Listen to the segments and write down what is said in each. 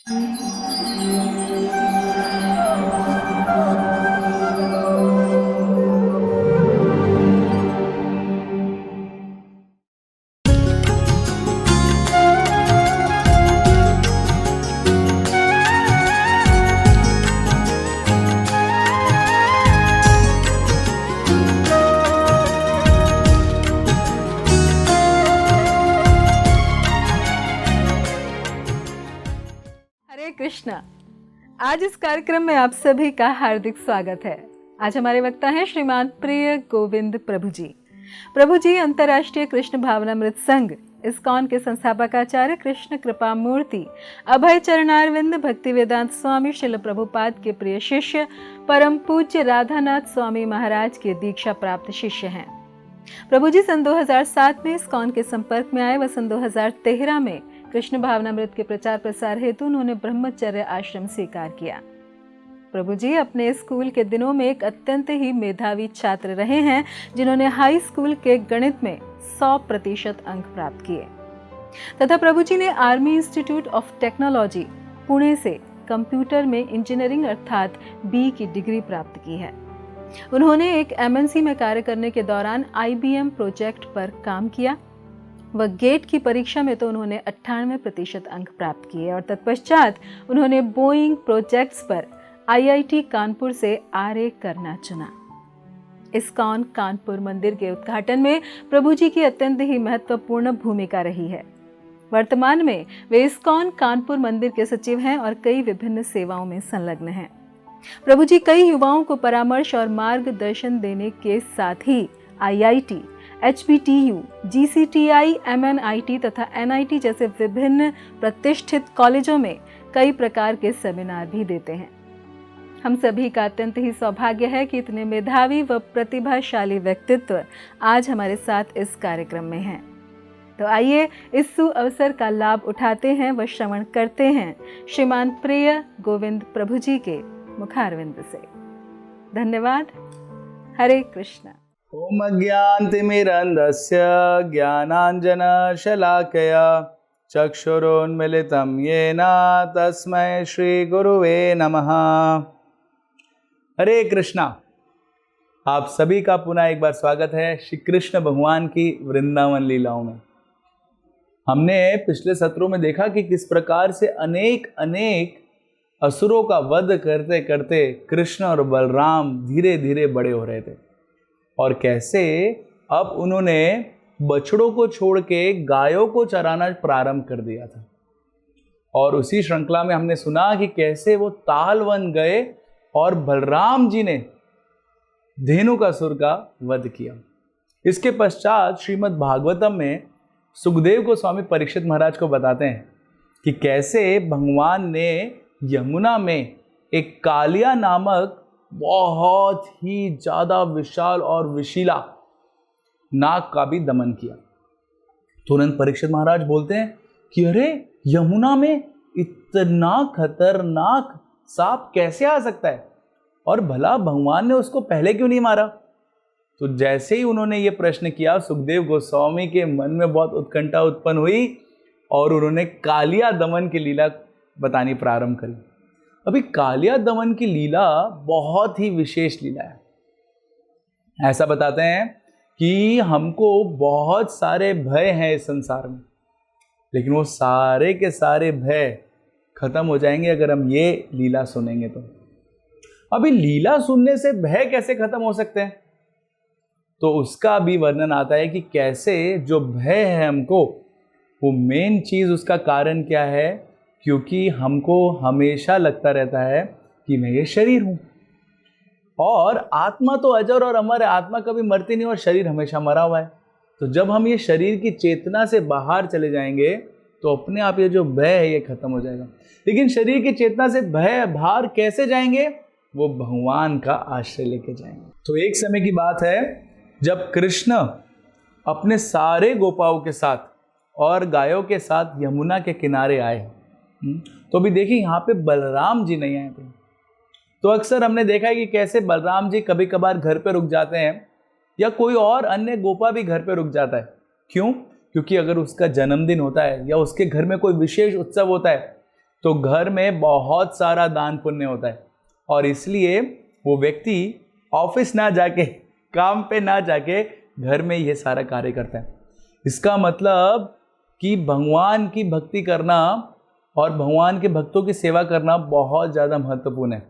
हरे कृष्णा। आज इस कार्यक्रम में आप सभी का हार्दिक स्वागत है। आज हमारे वक्ता हैं श्रीमान प्रिय गोविंद प्रभु जी। प्रभु जी अंतर्राष्ट्रीय कृष्ण भावनामृत संघ इस्कॉन के संस्थापक आचार्य कृष्ण कृपा मूर्ति अभय चरणारविंद भक्ति वेदांत स्वामी श्रील प्रभुपाद के प्रिय शिष्य परम पूज्य राधानाथ स्वामी महाराज के दीक्षा प्राप्त शिष्य हैं। प्रभु जी सन 2007 में इस्कॉन के संपर्क में आए व सन 2013 में कृष्ण भावनामृत के प्रचार प्रसार हेतु उन्होंने ब्रह्मचर्य आश्रम स्वीकार किया। प्रभु जी अपने स्कूल के दिनों में एक अत्यंत ही मेधावी छात्र रहे हैं, जिन्होंने हाई स्कूल के गणित में 100% अंक प्राप्त किए तथा प्रभु जी ने army institute of technology Pune से कंप्यूटर में इंजीनियरिंग अर्थात बी की डिग्री प्राप्त की है। उन्होंने एक एमएनसी में कार्य करने के दौरान IBM प्रोजेक्ट पर काम किया व गेट की परीक्षा में तो उन्होंने 98% अंक प्राप्त किए और तत्पश्चात उन्होंने बोइंग प्रोजेक्ट्स पर IIT कानपुर से RA करना चुना। इस्कॉन कानपुर मंदिर के उद्घाटन में प्रभु जी की अत्यंत ही महत्वपूर्ण भूमिका रही है। वर्तमान में वे इस्कॉन कानपुर मंदिर के सचिव हैं और कई विभिन्न सेवाओं में संलग्न हैं। प्रभु जी कई युवाओं को परामर्श और मार्गदर्शन देने के साथ ही IIT, HBTU, GCTI, MNIT तथा NIT जैसे विभिन्न प्रतिष्ठित कॉलेजों में कई प्रकार के सेमिनार भी देते हैं। हम सभी का अत्यंत ही सौभाग्य है कि इतने मेधावी व प्रतिभाशाली व्यक्तित्व आज हमारे साथ इस कार्यक्रम में हैं। तो आइए इस सुअवसर का लाभ उठाते हैं व श्रवण करते हैं श्रीमान प्रिय गोविंद प्रभु जी के मुखारविंद से। धन्यवाद। हरे कृष्णा। ओम अज्ञानतिमिरन्धस्य ज्ञानाञ्जनशलाकया चक्षुरुन्मिलितं येन तस्मै श्रीगुरुवे नमः। हरे कृष्णा। आप सभी का पुनः एक बार स्वागत है श्री कृष्ण भगवान की वृंदावन लीलाओं में। हमने पिछले सत्रों में देखा कि किस प्रकार से अनेक असुरों का वध करते करते कृष्ण और बलराम धीरे धीरे बड़े हो रहे थे और कैसे अब उन्होंने बछड़ों को छोड़ के गायों को चराना प्रारंभ कर दिया था। और उसी श्रृंखला में हमने सुना कि कैसे वो तालवन गए और बलराम जी ने धेनुकासुर का वध किया। इसके पश्चात श्रीमद् भागवतम में सुखदेव गोस्वामी परीक्षित महाराज को बताते हैं कि कैसे भगवान ने यमुना में एक कालिया नामक बहुत ही ज्यादा विशाल और विशीला नाग का भी दमन किया। तुरंत परीक्षित महाराज बोलते हैं कि अरे यमुना में इतना खतरनाक सांप कैसे आ सकता है और भला भगवान ने उसको पहले क्यों नहीं मारा। तो जैसे ही उन्होंने ये प्रश्न किया सुखदेव गोस्वामी के मन में बहुत उत्कंठा उत्पन्न हुई और उन्होंने कालिया दमन की लीला बतानी प्रारंभ करी। अभी कालिया दमन की लीला बहुत ही विशेष लीला है। ऐसा बताते हैं कि हमको बहुत सारे भय हैं इस संसार में, लेकिन वो सारे के सारे भय खत्म हो जाएंगे अगर हम ये लीला सुनेंगे तो। अभी लीला सुनने से भय कैसे खत्म हो सकते हैं, तो उसका भी वर्णन आता है कि कैसे जो भय है हमको, वो मेन चीज उसका कारण क्या है, क्योंकि हमको हमेशा लगता रहता है कि मैं ये शरीर हूं और आत्मा तो अजर और अमर है, आत्मा कभी मरती नहीं और शरीर हमेशा मरा हुआ है। तो जब हम ये शरीर की चेतना से बाहर चले जाएंगे तो अपने आप ये जो भय है ये खत्म हो जाएगा। लेकिन शरीर की चेतना से भय बाहर कैसे जाएंगे, वो भगवान का आश्रय लेके जाएंगे। तो एक समय की बात है जब कृष्ण अपने सारे गोपाओं के साथ और गायों के साथ यमुना के किनारे आए, तो अभी देखिए यहाँ पे बलराम जी नहीं आए थे। तो अक्सर हमने देखा है कि कैसे बलराम जी कभी कभार घर पे रुक जाते हैं या कोई और अन्य गोपा भी घर पे रुक जाता है। क्यों? क्योंकि अगर उसका जन्मदिन होता है या उसके घर में कोई विशेष उत्सव होता है तो घर में बहुत सारा दान पुण्य होता है, और इसलिए वो व्यक्ति ऑफिस ना जाके, काम पे ना जाके घर में ये सारा कार्य करता है। इसका मतलब कि भगवान की भक्ति करना और भगवान के भक्तों की सेवा करना बहुत ज़्यादा महत्वपूर्ण है।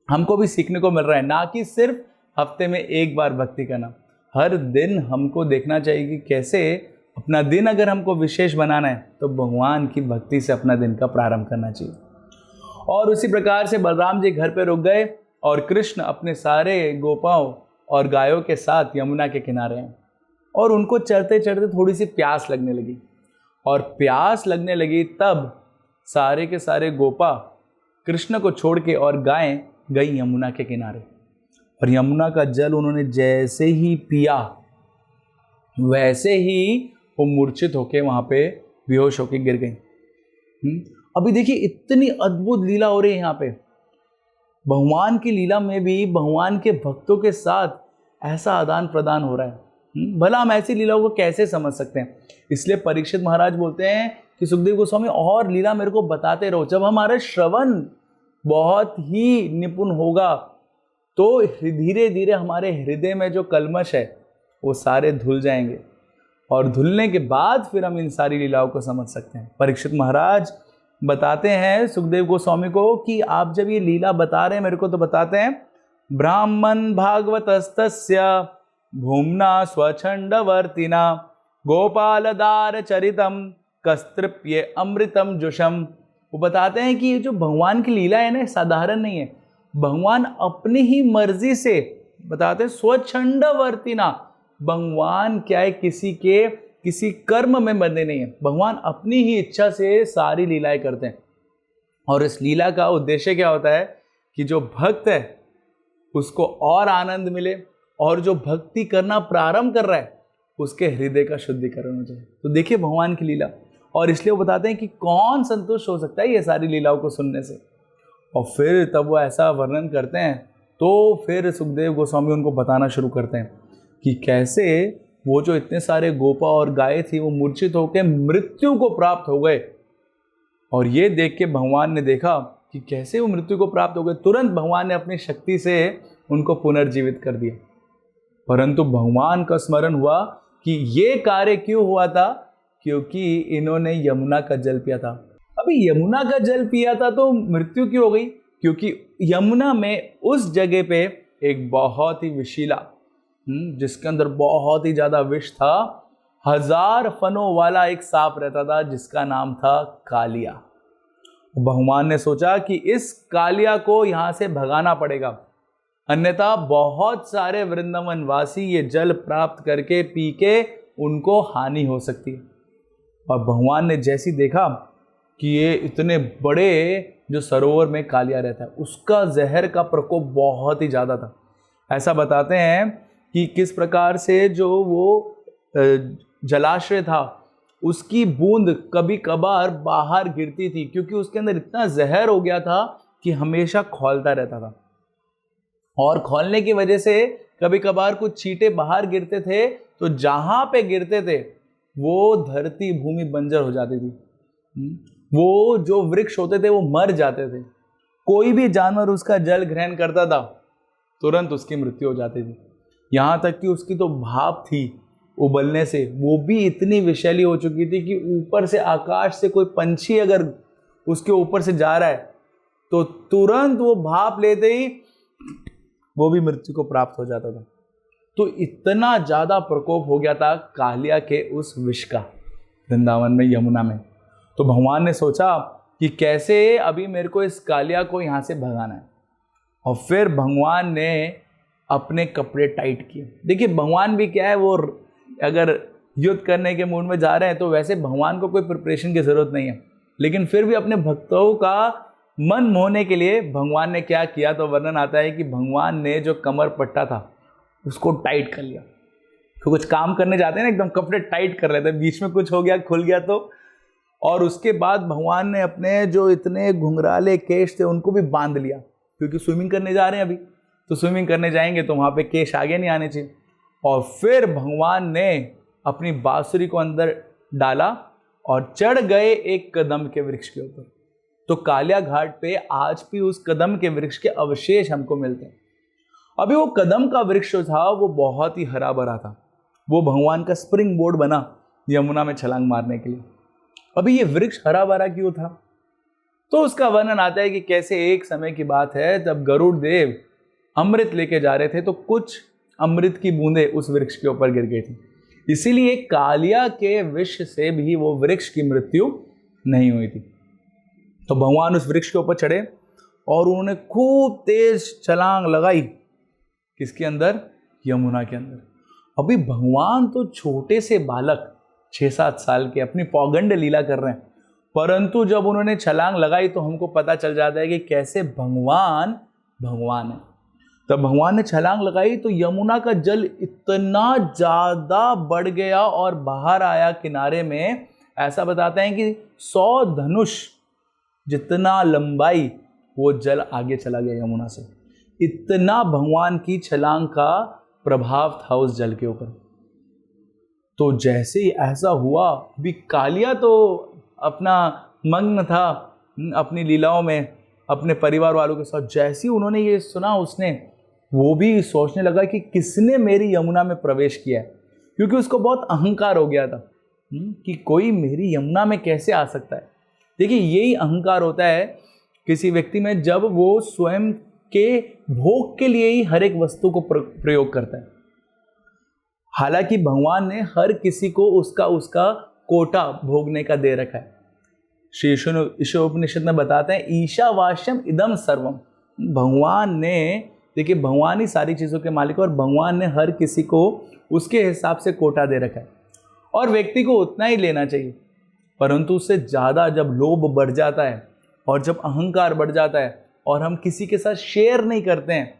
हमको भी सीखने को मिल रहा है, ना कि सिर्फ हफ्ते में एक बार भक्ति करना। हर दिन हमको देखना चाहिए कि कैसे अपना दिन अगर हमको विशेष बनाना है तो भगवान की भक्ति से अपना दिन का प्रारंभ करना चाहिए। और उसी प्रकार से बलराम जी घर पे रुक गए और कृष्ण अपने सारे गोपाओं और गायों के साथ यमुना के किनारे हैं, और उनको चढ़ते चढ़ते थोड़ी सी प्यास लगने लगी, और प्यास लगने लगी तब सारे के सारे गोपा कृष्ण को छोड़ के और गायें गई यमुना के किनारे, और यमुना का जल उन्होंने जैसे ही पिया वैसे ही वो मूर्छित होके वहाँ पे बेहोश होके गिर गई। अभी देखिए इतनी अद्भुत लीला हो रही है यहाँ पे। भगवान की लीला में भी भगवान के भक्तों के साथ ऐसा आदान प्रदान हो रहा है। भला हम ऐसी लीलाओं को कैसे समझ सकते हैं? इसलिए परीक्षित महाराज बोलते हैं कि सुखदेव गोस्वामी और लीला मेरे को बताते रहो। जब हमारा श्रवण बहुत ही निपुण होगा तो धीरे धीरे हमारे हृदय में जो कल्मश है वो सारे धुल जाएंगे, और धुलने के बाद फिर हम इन सारी लीलाओं को समझ सकते हैं। परीक्षित महाराज बताते हैं सुखदेव गोस्वामी को कि आप जब ये लीला बता रहे हैं मेरे को, तो बताते हैं ब्राह्मण भागवतस्तस्य भूम्ना स्वच्छंदवर्तिना गोपालदार चरितम कस्तृप्य अमृतम जुषम। वो बताते हैं कि ये जो भगवान की लीला है ना, साधारण नहीं है। भगवान अपनी ही मर्जी से, बताते हैं स्वच्छंदवर्तिना, भगवान क्या है किसी कर्म में बंधे नहीं है। भगवान अपनी ही इच्छा से सारी लीलाएं करते हैं, और इस लीला का उद्देश्य क्या होता है कि जो भक्त है उसको और आनंद मिले, और जो भक्ति करना प्रारंभ कर रहा है उसके हृदय का शुद्धिकरण हो जाए। तो देखिए भगवान की लीला, और इसलिए वो बताते हैं कि कौन संतुष्ट हो सकता है ये सारी लीलाओं को सुनने से। और फिर तब वो ऐसा वर्णन करते हैं तो फिर सुखदेव गोस्वामी उनको बताना शुरू करते हैं कि कैसे वो जो इतने सारे गोपा और गाय थी वो मूर्छित होकर मृत्यु को प्राप्त हो गए। और ये देख के भगवान ने देखा कि कैसे वो मृत्यु को प्राप्त हो गए। तुरंत भगवान ने अपनी शक्ति से उनको पुनर्जीवित कर दिया। परंतु भगवान का स्मरण हुआ कि ये कार्य क्यों हुआ था, क्योंकि इन्होंने यमुना का जल पिया था। अभी यमुना का जल पिया था तो मृत्यु क्यों हो गई? क्योंकि यमुना में उस जगह पे एक बहुत ही विषीला, जिसके अंदर बहुत ही ज्यादा विष था, 1000 फनों वाला एक सांप रहता था जिसका नाम था कालिया। भगवान ने सोचा कि इस कालिया को यहां से भगाना पड़ेगा, अन्यथा बहुत सारे वृंदावन वासी ये जल प्राप्त करके पी के उनको हानि हो सकती है। और भगवान ने जैसी देखा कि ये इतने बड़े जो सरोवर में कालिया रहता है, उसका जहर का प्रकोप बहुत ही ज़्यादा था। ऐसा बताते हैं कि किस प्रकार से जो वो जलाशय था उसकी बूंद कभी कभार बाहर गिरती थी, क्योंकि उसके अंदर इतना जहर हो गया था कि हमेशा खौलता रहता था। और खौलने की वजह से कभी कभार कुछ छींटे बाहर गिरते थे तो जहां पे गिरते थे वो धरती भूमि बंजर हो जाती थी। वो जो वृक्ष होते थे वो मर जाते थे। कोई भी जानवर उसका जल ग्रहण करता था तुरंत उसकी मृत्यु हो जाती थी। यहाँ तक कि उसकी तो भाप थी उबलने से, वो भी इतनी विषैली हो चुकी थी कि ऊपर से आकाश से कोई पंछी अगर उसके ऊपर से जा रहा है तो तुरंत वो भाप लेते ही वो भी मृत्यु को प्राप्त हो जाता था। तो इतना ज्यादा प्रकोप हो गया था कालिया के उस विष का वृंदावन में, यमुना में। तो भगवान ने सोचा कि कैसे अभी मेरे को इस कालिया को यहाँ से भगाना है। और फिर भगवान ने अपने कपड़े टाइट किए। देखिए भगवान भी क्या है, वो अगर युद्ध करने के मूड में जा रहे हैं तो वैसे भगवान को कोई प्रिपरेशन की जरूरत नहीं है, लेकिन फिर भी अपने भक्तों का मन मोहने के लिए भगवान ने क्या किया, तो वर्णन आता है कि भगवान ने जो कमर पट्टा था उसको टाइट कर लिया। तो कुछ काम करने जाते हैं ना, एकदम कपड़े टाइट कर लेते हैं, बीच में कुछ हो गया खुल गया तो। और उसके बाद भगवान ने अपने जो इतने घुंघराले केश थे उनको भी बांध लिया, क्योंकि स्विमिंग करने जा रहे हैं अभी, तो स्विमिंग करने जाएंगे तो वहाँ पे केश आगे नहीं आने चाहिए। और फिर भगवान ने अपनी बांसुरी को अंदर डाला और चढ़ गए एक कदम के वृक्ष के ऊपर। तो कालिया घाट पे आज भी उस कदम के वृक्ष के अवशेष हमको मिलते हैं। अभी वो कदम का वृक्ष जो था वो बहुत ही हरा भरा था, वो भगवान का स्प्रिंग बोर्ड बना यमुना में छलांग मारने के लिए। अभी ये वृक्ष हरा भरा क्यों था? तो उसका वर्णन आता है कि कैसे एक समय की बात है जब गरुड़ देव अमृत लेके जा रहे थे तो कुछ अमृत की बूंदें उस वृक्ष के ऊपर गिर गई थी, इसीलिए कालिया के विष से भी वो वृक्ष की मृत्यु नहीं हुई थी। तो भगवान उस वृक्ष के ऊपर चढ़े और उन्होंने खूब तेज छलांग लगाई। किसके अंदर? यमुना के अंदर। अभी भगवान तो छोटे से बालक 6-7 साल के अपनी पौगंड लीला कर रहे हैं, परंतु जब उन्होंने छलांग लगाई तो हमको पता चल जाता है कि कैसे भगवान है। तब भगवान ने छलांग लगाई तो यमुना का जल इतना ज्यादा बढ़ गया और बाहर आया किनारे में। ऐसा बताते हैं कि 100 धनुष जितना लंबाई वो जल आगे चला गया यमुना से। इतना भगवान की छलांग का प्रभाव था उस जल के ऊपर। तो जैसे ही ऐसा हुआ, भी कालिया तो अपना मग्न था अपनी लीलाओं में अपने परिवार वालों के साथ। जैसे ही उन्होंने ये सुना, उसने वो भी सोचने लगा कि किसने मेरी यमुना में प्रवेश किया है, क्योंकि उसको बहुत अहंकार हो गया था कि कोई मेरी यमुना में कैसे आ सकता है। देखिए, यही अहंकार होता है किसी व्यक्ति में जब वो स्वयं के भोग के लिए ही हर एक वस्तु को प्रयोग करता है। हालांकि भगवान ने हर किसी को उसका कोटा भोगने का दे रखा है। श्री ईशोपनिषद में बताते हैं, ईशावास्यम इदम सर्वम। भगवान ने, देखिए, भगवान ही सारी चीज़ों के मालिक और भगवान ने हर किसी को उसके हिसाब से कोटा दे रखा है और व्यक्ति को उतना ही लेना चाहिए। परंतु उससे ज़्यादा जब लोभ बढ़ जाता है और जब अहंकार बढ़ जाता है और हम किसी के साथ शेयर नहीं करते हैं,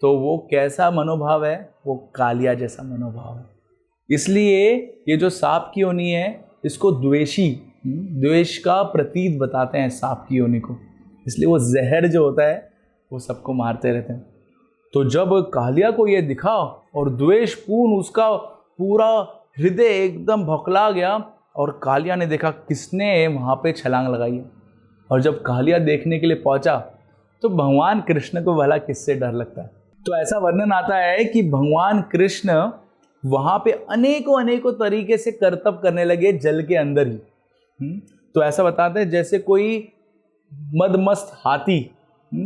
तो वो कैसा मनोभाव है? वो कालिया जैसा मनोभाव है। इसलिए ये जो सांप की योनि है, इसको द्वेष का प्रतीक बताते हैं सांप की योनि को। इसलिए वो जहर जो होता है वो सबको मारते रहते हैं। तो जब कालिया को ये दिखा और द्वेषपूर्ण उसका पूरा हृदय एकदम भौखला गया और कालिया ने देखा किसने वहाँ पे छलांग लगाई है। और जब कालिया देखने के लिए पहुंचा तो भगवान कृष्ण को भला किससे डर लगता है। तो ऐसा वर्णन आता है कि भगवान कृष्ण वहां पे अनेकों तरीके से करतब करने लगे जल के अंदर ही। तो ऐसा बताते हैं जैसे कोई मदमस्त हाथी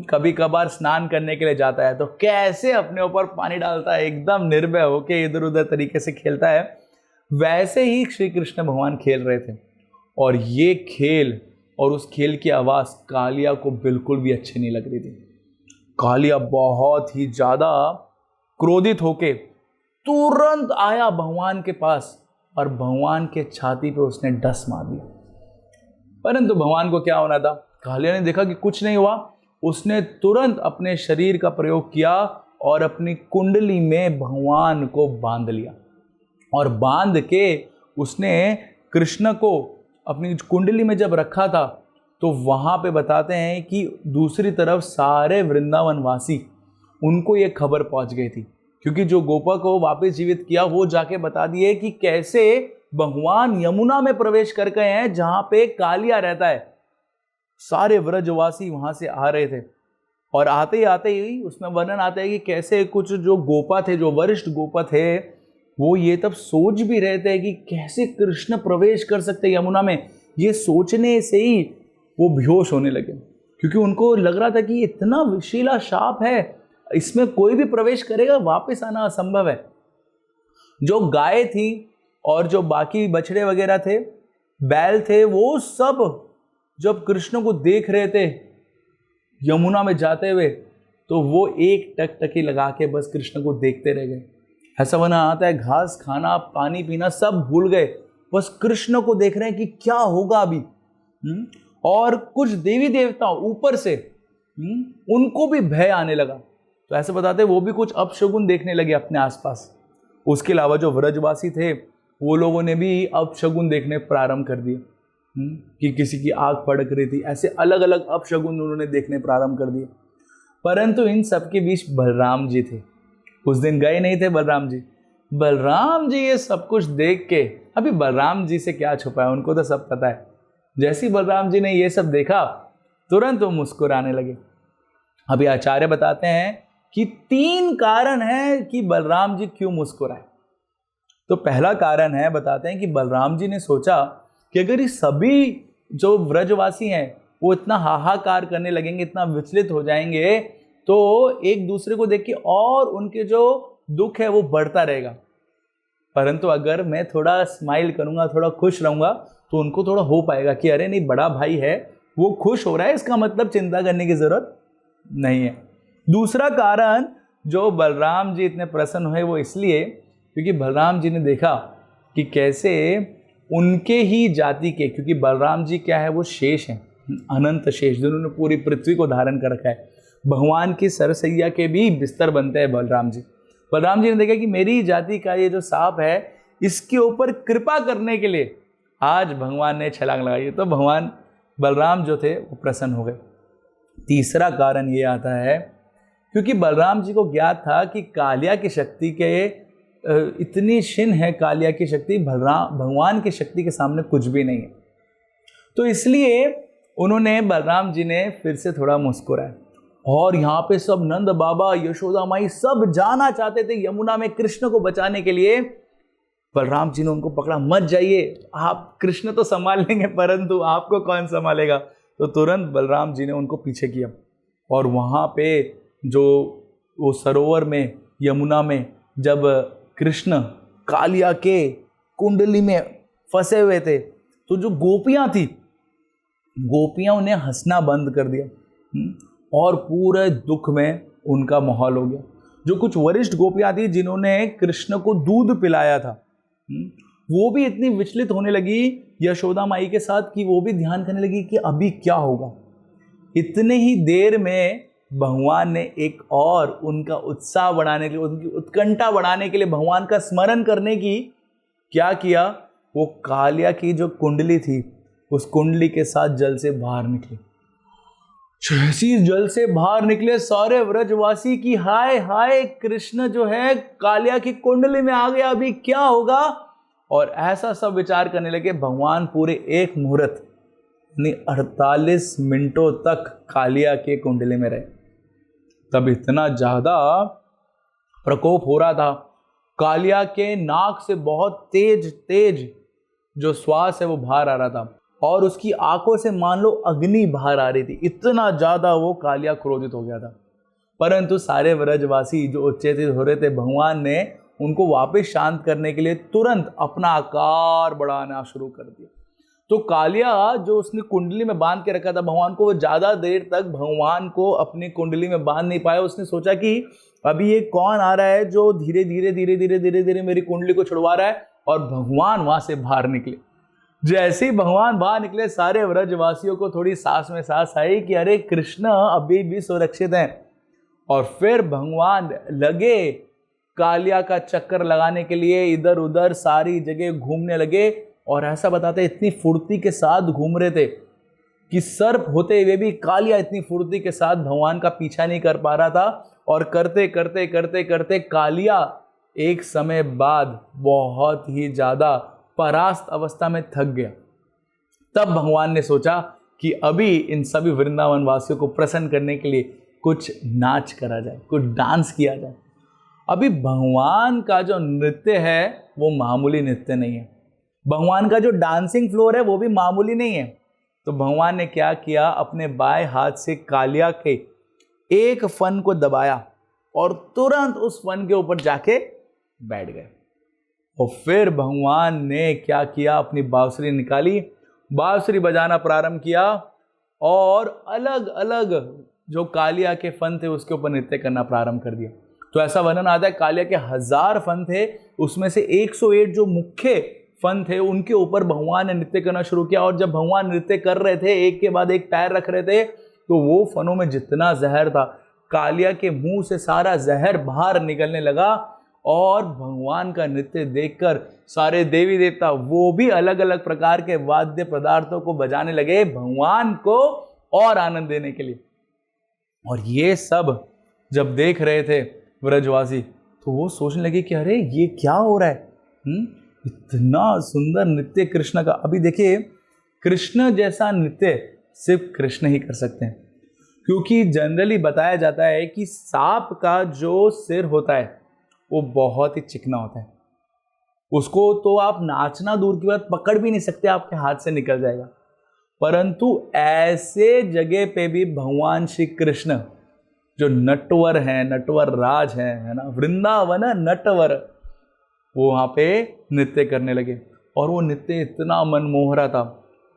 कभी कभार स्नान करने के लिए जाता है तो कैसे अपने ऊपर पानी डालता है, एकदम निर्भय होके इधर उधर तरीके से खेलता है, वैसे ही श्री कृष्ण भगवान खेल रहे थे। और ये खेल और उस खेल की आवाज़ कालिया को बिल्कुल भी अच्छी नहीं लग रही थी। कालिया बहुत ही ज़्यादा क्रोधित होके तुरंत आया भगवान के पास और भगवान के छाती पे उसने डस मार दिया। परंतु भगवान को क्या होना था? कालिया ने देखा कि कुछ नहीं हुआ। उसने तुरंत अपने शरीर का प्रयोग किया और अपनी कुंडली में भगवान को बांध लिया और बांध के उसने कृष्ण को अपनी कुंडली में जब रखा था तो वहाँ पे बताते हैं कि दूसरी तरफ सारे वृंदावनवासी उनको ये खबर पहुँच गई थी, क्योंकि जो गोपा को वापस जीवित किया वो जाके बता दिए कि कैसे भगवान यमुना में प्रवेश कर गए हैं जहाँ पे कालिया रहता है। सारे व्रजवासी वहाँ से आ रहे थे और आते ही उसमें वर्णन आता है कि कैसे कुछ जो गोपा थे, जो वरिष्ठ गोपा थे, वो ये तब सोच भी रहे थे कि कैसे कृष्ण प्रवेश कर सकते यमुना में। ये सोचने से ही वो बेहोश होने लगे, क्योंकि उनको लग रहा था कि इतना विषैला शाप है, इसमें कोई भी प्रवेश करेगा वापस आना असंभव है। जो गाय थी और जो बाकी बछड़े वगैरह थे, बैल थे, वो सब जब कृष्ण को देख रहे थे यमुना में जाते हुए तो वो एक टकटकी लगा के बस कृष्ण को देखते रह गए। ऐसा बना आता है घास खाना पानी पीना सब भूल गए, बस कृष्ण को देख रहे हैं कि क्या होगा अभी। और कुछ देवी देवता ऊपर से उनको भी भय आने लगा। तो ऐसे बताते हैं वो भी कुछ अपशगुन देखने लगे अपने आसपास। उसके अलावा जो व्रजवासी थे वो लोगों ने भी अपशगुन देखने प्रारंभ कर दिए कि किसी की आग फड़क रही थी, ऐसे अलग अलग अपशगुन उन्होंने देखने प्रारंभ कर दिए। परंतु इन सब के बीच बलराम जी थे। उस दिन गए नहीं थे बलराम जी ये सब कुछ देख के, अभी बलराम जी से क्या छुपा है, उनको तो सब पता है। जैसे ही बलराम जी ने ये सब देखा तुरंत वो मुस्कुराने लगे। अभी आचार्य बताते हैं कि 3 कारण हैं कि बलराम जी क्यों मुस्कुराए। तो पहला कारण है, बताते हैं कि बलराम जी ने सोचा कि अगर ये सभी जो व्रजवासी हैं वो इतना हाहाकार करने लगेंगे, इतना विचलित हो जाएंगे, तो एक दूसरे को देख के और उनके जो दुख है वो बढ़ता रहेगा। परंतु अगर मैं थोड़ा स्माइल करूंगा, थोड़ा खुश रहूंगा, तो उनको थोड़ा हो पाएगा कि अरे नहीं, बड़ा भाई है, वो खुश हो रहा है, इसका मतलब चिंता करने की जरूरत नहीं है। दूसरा कारण जो बलराम जी इतने प्रसन्न हुए वो इसलिए क्योंकि बलराम जी ने देखा कि कैसे उनके ही जाति के, क्योंकि बलराम जी क्या है, वो शेष हैं, अनंत शेष, जिन्होंने पूरी पृथ्वी को धारण कर रखा है। भगवान की सरसैया के भी बिस्तर बनते हैं बलराम जी। बलराम जी ने देखा कि मेरी जाति का ये जो सांप है, इसके ऊपर कृपा करने के लिए आज भगवान ने छलांग लगाई। तो भगवान बलराम जो थे वो प्रसन्न हो गए। तीसरा कारण ये आता है क्योंकि बलराम जी को ज्ञात था कि कालिया की शक्ति के इतनी क्षीण है, कालिया की शक्ति भगवान की शक्ति के सामने कुछ भी नहीं है। तो इसलिए उन्होंने, बलराम जी ने फिर से थोड़ा मुस्कुराया। और यहाँ पे सब नंद बाबा, यशोदा माई सब जाना चाहते थे यमुना में कृष्ण को बचाने के लिए। बलराम जी ने उनको पकड़ा, मत जाइए, आप, कृष्ण तो संभाल लेंगे परंतु आपको कौन संभालेगा। तो तुरंत बलराम जी ने उनको पीछे किया और वहाँ पे जो वो सरोवर में, यमुना में, जब कृष्ण कालिया के कुंडली में फंसे हुए थे, तो जो गोपियाँ थी, गोपियाँ उन्हें हंसना बंद कर दिया और पूरे दुख में उनका माहौल हो गया। जो कुछ वरिष्ठ गोपियाँ थी जिन्होंने कृष्ण को दूध पिलाया था, वो भी इतनी विचलित होने लगी यशोदा माई के साथ कि वो भी ध्यान करने लगी कि अभी क्या होगा। इतने ही देर में भगवान ने एक और उनका उत्साह बढ़ाने के लिए, उनकी उत्कंठा बढ़ाने के लिए, भगवान का स्मरण करने की क्या किया, वो कालिया की जो कुंडली थी उस कुंडली के साथ जल से बाहर निकले। जैसी जल से बाहर निकले सारे व्रजवासी की हाय हाय, कृष्ण जो है कालिया की कुंडली में आ गया, अभी क्या होगा। और ऐसा सब विचार करने लगे। भगवान पूरे एक मुहूर्त 48 मिनटों तक कालिया के कुंडली में रहे। तब इतना ज्यादा प्रकोप हो रहा था, कालिया के नाक से बहुत तेज तेज जो श्वास है वो बाहर आ रहा था और उसकी आंखों से मान लो अग्नि बाहर आ रही थी। इतना ज्यादा वो कालिया क्रोधित हो गया था। परंतु सारे व्रजवासी जो उच्चेतित हो रहे थे, भगवान ने उनको वापस शांत करने के लिए तुरंत अपना आकार बढ़ाना शुरू कर दिया। तो कालिया जो उसने कुंडली में बांध के रखा था भगवान को, वो ज्यादा देर तक भगवान को अपनी कुंडली में बांध नहीं पाया। उसने सोचा कि अभी ये कौन आ रहा है जो धीरे धीरे धीरे धीरे धीरे धीरे मेरी कुंडली को छुड़वा रहा है। और भगवान वहां से बाहर निकले। जैसे ही भगवान बाहर निकले, सारे व्रजवासियों को थोड़ी सांस में सांस आई कि अरे कृष्ण अभी भी सुरक्षित हैं। और फिर भगवान लगे कालिया का चक्कर लगाने के लिए, इधर उधर सारी जगह घूमने लगे। और ऐसा बताते इतनी फुर्ती के साथ घूम रहे थे कि सर्प होते हुए भी कालिया इतनी फुर्ती के साथ भगवान का पीछा नहीं कर पा रहा था। और करते करते करते करते कालिया एक समय बाद बहुत ही ज्यादा परास्त अवस्था में थक गया। तब भगवान ने सोचा कि अभी इन सभी वृंदावन वासियों को प्रसन्न करने के लिए कुछ नाच करा जाए, कुछ डांस किया जाए। अभी भगवान का जो नृत्य है वो मामूली नृत्य नहीं है। भगवान का जो डांसिंग फ्लोर है वो भी मामूली नहीं है। तो भगवान ने क्या किया, अपने बाएं हाथ से कालिया के एक फन को दबाया और तुरंत उस फन के ऊपर जाके बैठ गए। और फिर भगवान ने क्या किया, अपनी बांसुरी निकाली, बांसुरी बजाना प्रारंभ किया और अलग अलग जो कालिया के फन थे उसके ऊपर नृत्य करना प्रारंभ कर दिया। तो ऐसा वर्णन आता है कालिया के 1000 फन थे, उसमें से 108 जो मुख्य फन थे उनके ऊपर भगवान ने नृत्य करना शुरू किया। और जब भगवान नृत्य कर रहे थे, एक के बाद एक पैर रख रहे थे, तो वो फनों में जितना जहर था, कालिया के मुंह से सारा जहर बाहर निकलने लगा। और भगवान का नृत्य देखकर सारे देवी देवता वो भी अलग अलग प्रकार के वाद्य पदार्थों को बजाने लगे भगवान को और आनंद देने के लिए। और ये सब जब देख रहे थे व्रजवासी, तो वो सोचने लगे कि अरे ये क्या हो रहा है, इतना सुंदर नृत्य कृष्ण का। अभी देखिए, कृष्ण जैसा नृत्य सिर्फ कृष्ण ही कर सकते हैं। क्योंकि जनरली बताया जाता है कि सांप का जो सिर होता है वो बहुत ही चिकना होता है, उसको तो आप नाचना दूर की बात पकड़ भी नहीं सकते, आपके हाथ से निकल जाएगा। परंतु ऐसे जगह पे भी भगवान श्री कृष्ण जो नटवर हैं, नटवर राज हैं, है ना, वृंदावन नटवर, वो वहाँ पे नृत्य करने लगे। और वो नृत्य इतना मनमोहरा था,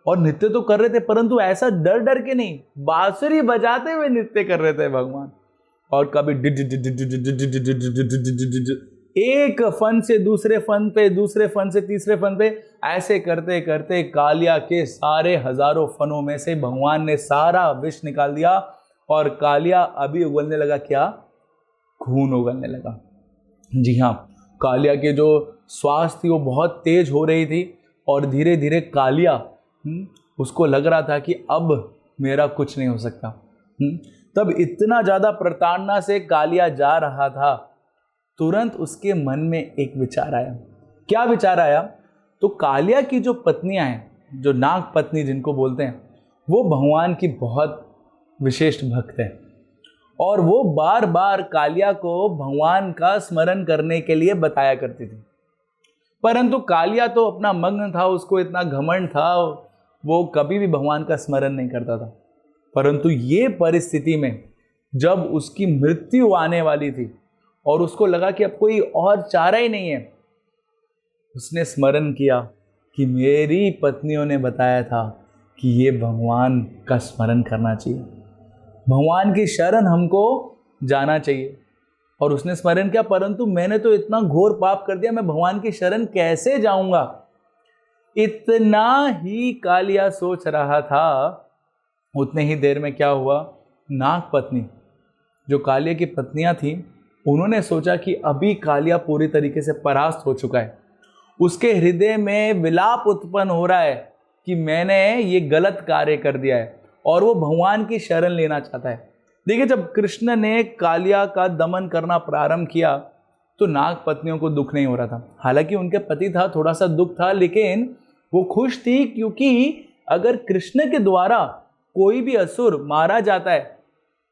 और नृत्य तो कर रहे थे परंतु ऐसा डर डर के नहीं, बांसुरी बजाते हुए नृत्य कर रहे थे भगवान। और कभी एक फन से दूसरे फन पे, दूसरे फन से तीसरे फन पे, ऐसे करते करते कालिया के सारे हजारों फनों में से भगवान ने सारा विष निकाल दिया। और कालिया अभी उगलने लगा, क्या? खून उगलने लगा। जी हाँ, कालिया के जो श्वास थी वो बहुत तेज हो रही थी, और धीरे धीरे कालिया उसको लग रहा था कि अब मेरा कुछ नहीं हो सकता। तब इतना ज़्यादा प्रताड़ना से कालिया जा रहा था, तुरंत उसके मन में एक विचार आया। क्या विचार आया? तो कालिया की जो पत्नियां हैं, जो नाग पत्नी जिनको बोलते हैं, वो भगवान की बहुत विशेष भक्त है, और वो बार बार कालिया को भगवान का स्मरण करने के लिए बताया करती थी। परंतु कालिया तो अपना मग्न था, उसको इतना घमंड था, वो कभी भी भगवान का स्मरण नहीं करता था। परंतु ये परिस्थिति में जब उसकी मृत्यु आने वाली थी और उसको लगा कि अब कोई और चारा ही नहीं है, उसने स्मरण किया कि मेरी पत्नियों ने बताया था कि ये भगवान का स्मरण करना चाहिए, भगवान की शरण हमको जाना चाहिए। और उसने स्मरण किया, परंतु मैंने तो इतना घोर पाप कर दिया, मैं भगवान की शरण कैसे जाऊंगा? इतना ही कालिया सोच रहा था, उतने ही देर में क्या हुआ, नाग पत्नी, जो कालिया की पत्नियां थी, उन्होंने सोचा कि अभी कालिया पूरी तरीके से परास्त हो चुका है। उसके हृदय में विलाप उत्पन्न हो रहा है कि मैंने ये गलत कार्य कर दिया है, और वो भगवान की शरण लेना चाहता है। देखिए, जब कृष्ण ने कालिया का दमन करना प्रारंभ किया तो नाग पत्नियों को दुख नहीं हो रहा था। हालांकि उनके पति था, थोड़ा सा दुख था, लेकिन वो खुश थी, क्योंकि अगर कृष्ण के द्वारा कोई भी असुर मारा जाता है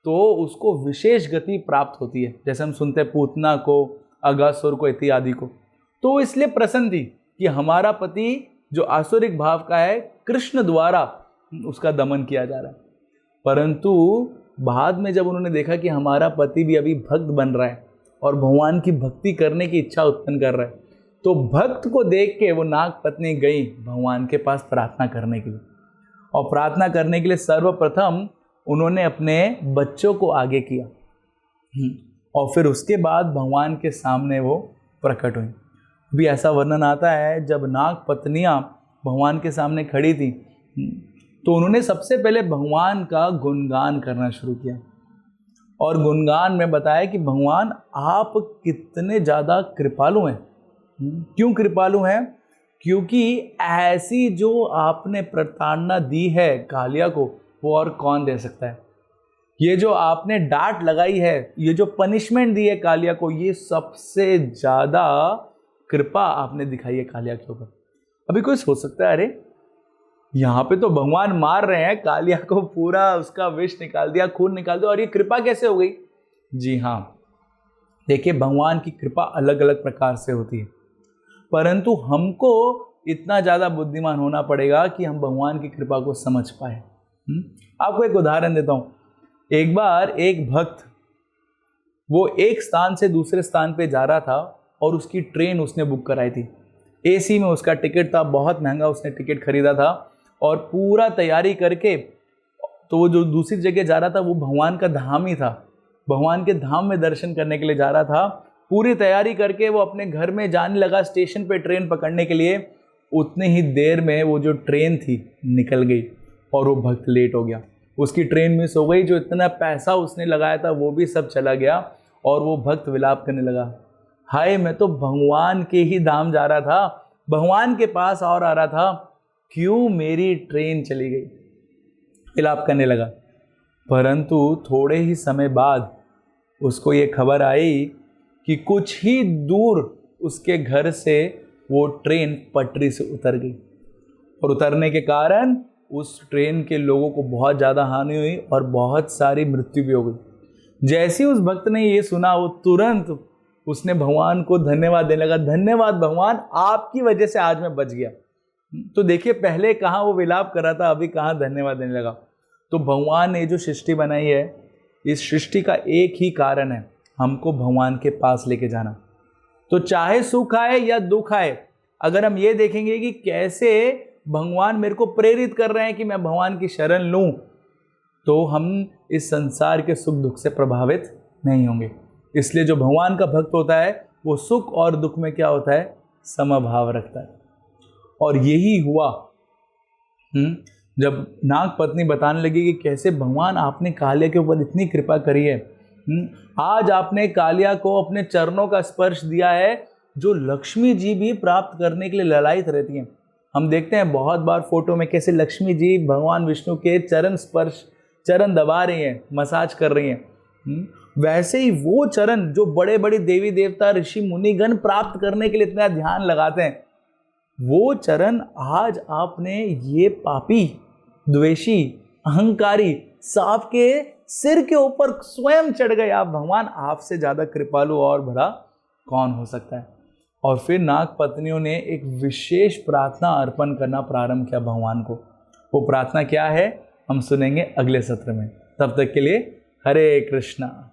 तो उसको विशेष गति प्राप्त होती है, जैसे हम सुनते हैं पूतना को, अगासुर को, इत्यादि को। तो इसलिए प्रसन्न थी कि हमारा पति जो आसुरिक भाव का है, कृष्ण द्वारा उसका दमन किया जा रहा है। परंतु बाद में जब उन्होंने देखा कि हमारा पति भी अभी भक्त बन रहा है और भगवान की भक्ति करने की इच्छा उत्पन्न कर रहा है, तो भक्त को देख के वो नाग पत्नी गई भगवान के पास प्रार्थना करने के लिए। और प्रार्थना करने के लिए सर्वप्रथम उन्होंने अपने बच्चों को आगे किया, और फिर उसके बाद भगवान के सामने वो प्रकट हुई। भी ऐसा वर्णन आता है, जब नाग पत्नियां भगवान के सामने खड़ी थी तो उन्होंने सबसे पहले भगवान का गुणगान करना शुरू किया। और गुणगान में बताया कि भगवान आप कितने ज़्यादा कृपालु हैं। क्यों कृपालु हैं? क्योंकि ऐसी जो आपने प्रताड़ना दी है कालिया को, वो और कौन दे सकता है। ये जो आपने डांट लगाई है, ये जो पनिशमेंट दी है कालिया को, ये सबसे ज़्यादा कृपा आपने दिखाई है कालिया के ऊपर। अभी कोई सोच सकता है, अरे यहाँ पे तो भगवान मार रहे हैं, कालिया को पूरा उसका विष निकाल दिया, खून निकाल दिया, और ये कृपा कैसे हो गई? जी हाँ, देखिए, भगवान की कृपा अलग अलग प्रकार से होती है, परंतु हमको इतना ज़्यादा बुद्धिमान होना पड़ेगा कि हम भगवान की कृपा को समझ पाए। आपको एक उदाहरण देता हूँ। एक बार एक भक्त, वो एक स्थान से दूसरे स्थान पे जा रहा था और उसकी ट्रेन उसने बुक कराई थी। एसी में उसका टिकट था, बहुत महंगा उसने टिकट खरीदा था, और पूरा तैयारी करके तो वो जो दूसरी जगह जा रहा था वो भगवान का धाम ही था, भगवान के धाम में दर्शन करने के लिए जा रहा था। पूरी तैयारी करके वो अपने घर में जाने लगा स्टेशन पे ट्रेन पकड़ने के लिए। उतने ही देर में वो जो ट्रेन थी निकल गई और वो भक्त लेट हो गया, उसकी ट्रेन मिस हो गई। जो इतना पैसा उसने लगाया था वो भी सब चला गया, और वो भक्त विलाप करने लगा, हाय मैं तो भगवान के ही धाम जा रहा था, भगवान के पास और आ रहा था, क्यों मेरी ट्रेन चली गई? विलाप करने लगा। परंतु थोड़े ही समय बाद उसको ये खबर आई कि कुछ ही दूर उसके घर से वो ट्रेन पटरी से उतर गई, और उतरने के कारण उस ट्रेन के लोगों को बहुत ज़्यादा हानि हुई और बहुत सारी मृत्यु भी हो गई। जैसे ही उस भक्त ने ये सुना, वो तुरंत उसने भगवान को धन्यवाद देने लगा, धन्यवाद भगवान, आपकी वजह से आज मैं बच गया। तो देखिए पहले कहाँ वो विलाप कर रहा था, अभी कहाँ धन्यवाद देने लगा। तो भगवान ने जो सृष्टि बनाई है, इस सृष्टि का एक ही कारण है, हमको भगवान के पास लेके जाना। तो चाहे सुख आए या दुख आए, अगर हम ये देखेंगे कि कैसे भगवान मेरे को प्रेरित कर रहे हैं कि मैं भगवान की शरण लूं, तो हम इस संसार के सुख दुख से प्रभावित नहीं होंगे। इसलिए जो भगवान का भक्त होता है वो सुख और दुख में क्या होता है, समभाव रखता है। और यही हुआ जब नाग पत्नी बताने लगी कि कैसे भगवान आपने कालिया के ऊपर इतनी कृपा करी है, आज आपने कालिया को अपने चरणों का स्पर्श दिया है, जो लक्ष्मी जी भी प्राप्त करने के लिए ललायित रहती हैं। हम देखते हैं बहुत बार फोटो में कैसे लक्ष्मी जी भगवान विष्णु के चरण दबा रही हैं, मसाज कर रही हैं। वैसे ही वो चरण जो बड़े बड़े देवी देवता ऋषि मुनिगण प्राप्त करने के लिए इतना ध्यान लगाते हैं, वो चरण आज आपने ये पापी, द्वेषी, अहंकारी सांप के सिर के ऊपर स्वयं चढ़ गए। आप भगवान, आपसे ज्यादा कृपालु और भला कौन हो सकता है। और फिर नाग पत्नियों ने एक विशेष प्रार्थना अर्पण करना प्रारंभ किया भगवान को। वो प्रार्थना क्या है, हम सुनेंगे अगले सत्र में। तब तक के लिए हरे कृष्णा।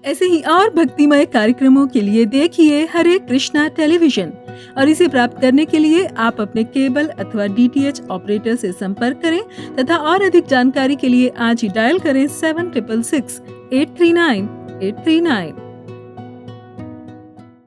ऐसे ही और भक्तिमय कार्यक्रमों के लिए देखिए हरे कृष्णा टेलीविजन, और इसे प्राप्त करने के लिए आप अपने केबल अथवा DTH ऑपरेटर से संपर्क करें तथा और अधिक जानकारी के लिए आज ही डायल करें 7666 839 839।